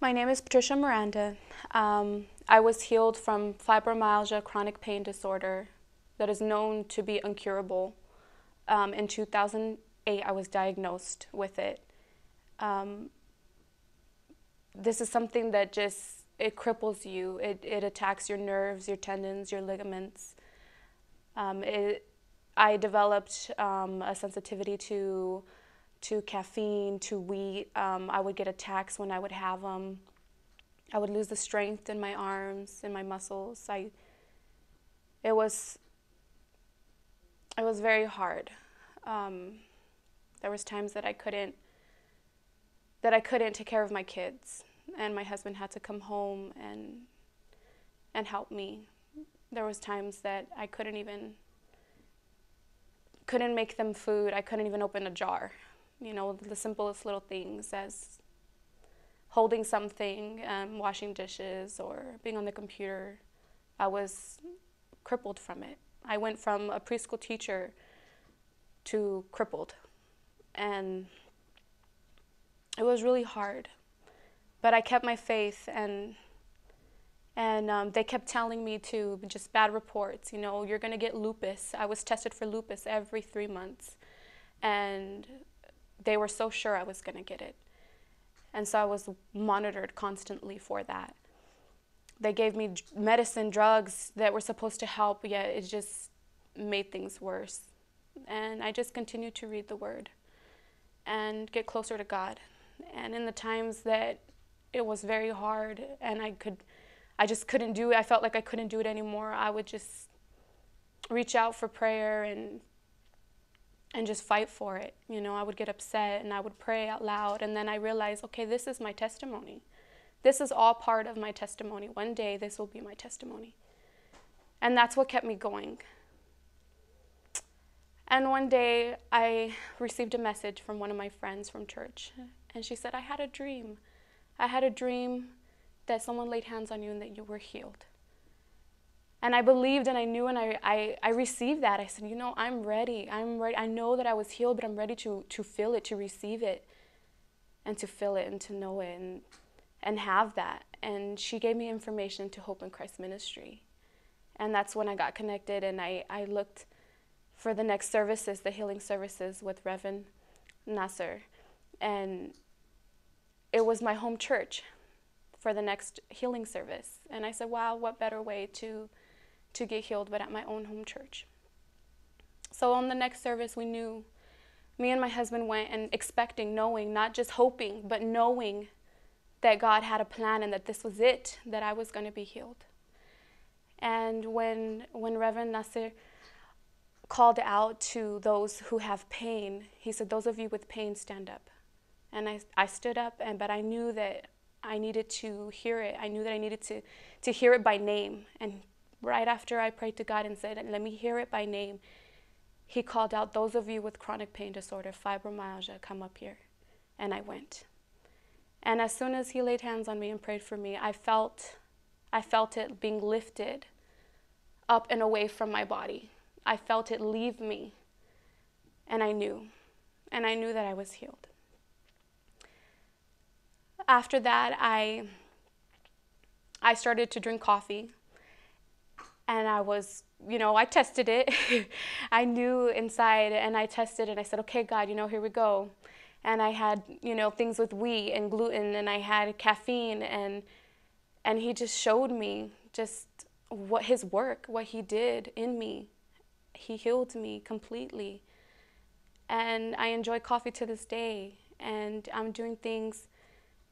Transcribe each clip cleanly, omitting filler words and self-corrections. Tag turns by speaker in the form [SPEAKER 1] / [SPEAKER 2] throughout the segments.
[SPEAKER 1] My name is Pattricia Miranda. I was healed from fibromyalgia, chronic pain disorder that is known to be incurable. In 2008, I was diagnosed with it. This is something that it cripples you. It attacks your nerves, your tendons, your ligaments. I developed a sensitivity to caffeine, to wheat. I would get attacks when I would have them. I would lose the strength in my arms, in my muscles. It was very hard. There was times that I couldn't take care of my kids, and my husband had to come home and help me. There was times that I couldn't make them food. I couldn't even open a jar. You know, the simplest little things as holding something, washing dishes, or being on the computer. I was crippled from it. I went from a preschool teacher to crippled, and it was really hard. But I kept my faith, and they kept telling me to, just bad reports, you know, you're gonna get lupus. I was tested for lupus every 3 months, and they were so sure I was gonna get it. And so I was monitored constantly for that. They gave me medicine, drugs that were supposed to help, yet it just made things worse. And I just continued to read the Word and get closer to God. And in the times that it was very hard and I just couldn't do it, I felt like I couldn't do it anymore, I would just reach out for prayer and just fight for it. You know, I would get upset and I would pray out loud, and then I realized, okay, this is my testimony. This is all part of my testimony. One day this will be my testimony. And that's what kept me going. And one day I received a message from one of my friends from church, and she said, I had a dream. I had a dream that someone laid hands on you and that you were healed. And I believed and I knew, and I received that. I said, you know, I'm ready. I know that I was healed, but I'm ready to feel it, to receive it, and to feel it and to know it and have that. And she gave me information to Hope in Christ Ministry. And that's when I got connected, and I looked for the next services, the healing services with Reverend Nasir. And it was my home church for the next healing service. And I said, wow, what better way to get healed but at my own home church. So on the next service, we knew, me and my husband went and expecting, knowing, not just hoping, but knowing that God had a plan and that this was it, that I was going to be healed. And when Reverend Nasir called out to those who have pain, he said, those of you with pain, stand up. And I stood up, but I knew that I needed to hear it. I knew that I needed to hear it by name. And right after I prayed to God and said, let me hear it by name, he called out, those of you with chronic pain disorder, fibromyalgia, come up here. And I went. And as soon as he laid hands on me and prayed for me, I felt it being lifted up and away from my body. I felt it leave me. And I knew that I was healed. After that, I started to drink coffee. And I was, you know, I tested it. I knew inside, and I tested it. I said, okay, God, you know, here we go. And I had, you know, things with wheat and gluten, and I had caffeine, and he just showed me just what his work, what he did in me. He healed me completely. And I enjoy coffee to this day. And I'm doing things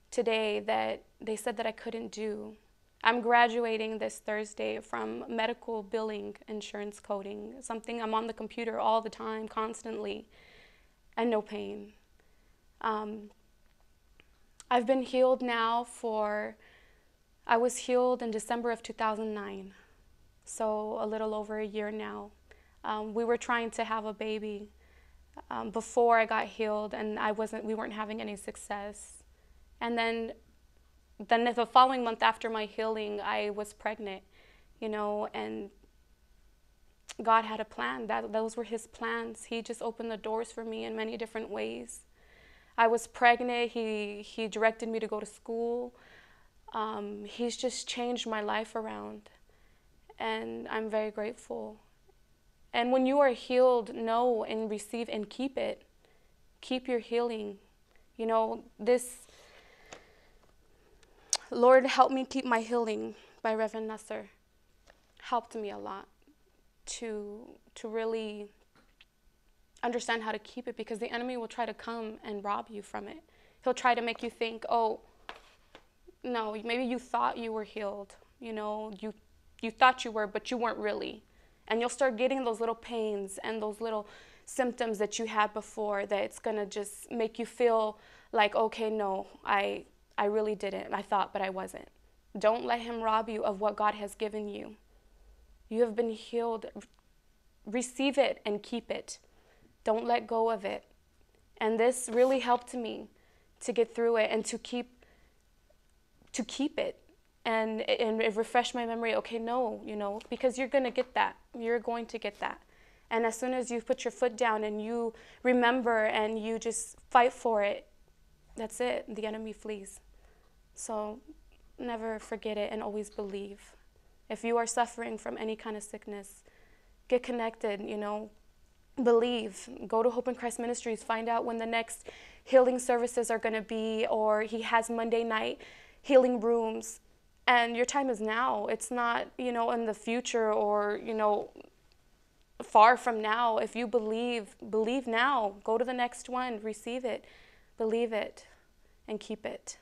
[SPEAKER 1] today that they said that I couldn't do. I'm graduating this Thursday from medical billing, insurance coding, something I'm on the computer all the time, constantly, and no pain. I've been healed now I was healed in December of 2009, so a little over a year now. We were trying to have a baby before I got healed, and we weren't having any success. And then the following month after my healing, I was pregnant, you know, and God had a plan. Those were his plans. He just opened the doors for me in many different ways. I was pregnant. He directed me to go to school. He's just changed my life around, and I'm very grateful. And when you are healed, know and receive and keep it. Keep your healing. You know, this Lord Help Me Keep My Healing by Reverend Nasir helped me a lot to really understand how to keep it, because the enemy will try to come and rob you from it. He'll try to make you think, oh, no, maybe you thought you were healed. You know, you thought you were, but you weren't really. And you'll start getting those little pains and those little symptoms that you had before, that it's going to just make you feel like, okay, no, I really didn't. I thought, but I wasn't. Don't let him rob you of what God has given you. You have been healed. Receive it and keep it. Don't let go of it. And this really helped me to get through it and to keep it. And it refreshed my memory. Okay, no, you know, because you're going to get that. You're going to get that. And as soon as you put your foot down and you remember and you just fight for it, that's it. The enemy flees. So never forget it and always believe. If you are suffering from any kind of sickness, get connected, you know, believe. Go to Hope in Christ Ministries. Find out when the next healing services are going to be, or he has Monday night healing rooms. And your time is now. It's not, you know, in the future or, you know, far from now. If you believe now. Go to the next one. Receive it. Believe it. And keep it.